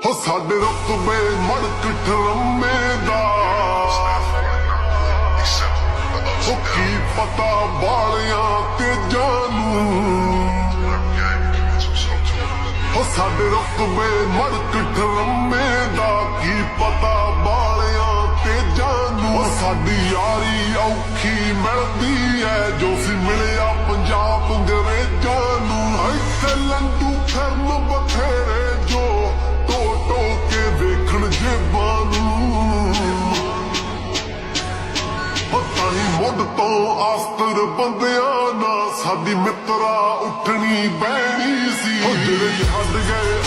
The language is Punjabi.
ਹੋ ਸਾਡੇ ਰੁਤਬੇ ਮੜਕ ਠਰਮੇ ਦਾ ਹੋ ਕੀ ਪਤਾ ਬਾਲਿਆਂ ਤੇ ਜਾਨੂੰ ਹੋ ਸਾਡੇ ਰੁਤਬੇ ਮੜਕ ਠਰਮੇ ਦਾ ਕੀ ਪਤਾ ਬਾਲਿਆਂ ਤੇ ਜਾਨੂੰ ਸਾਡੀ ਯਾਰੀ ਔਖੀ ਮਿਲਦੀ ਐ ਜੋ ਸੀ ਮਿਲਿਆ ਪੰਜਾਬ ਅੰਗਰੇਜ਼ਾਂ ਨੂੰ ਇੱਥੇ ਲੰਡੂ ਫਿਰਨ ਬਥੇਰੇ ਜੋ ਟੋ ਟੋ ਕੇ ਵੇਖਣ ਜੇਬਾਂ ਨੂੰ ਪਤਾ ਹੀ ਮੁੱਢ ਤੋਂ ਆਸਤਰ ਬੰਦਿਆਂ ਨਾ ਸਾਡੀ ਮਿੱਤਰਾ ਉੱਠਣੀ ਬਹਿਣੀ ਸੀ ਜਿਹੜੇ ਹੱਡ ਗਏ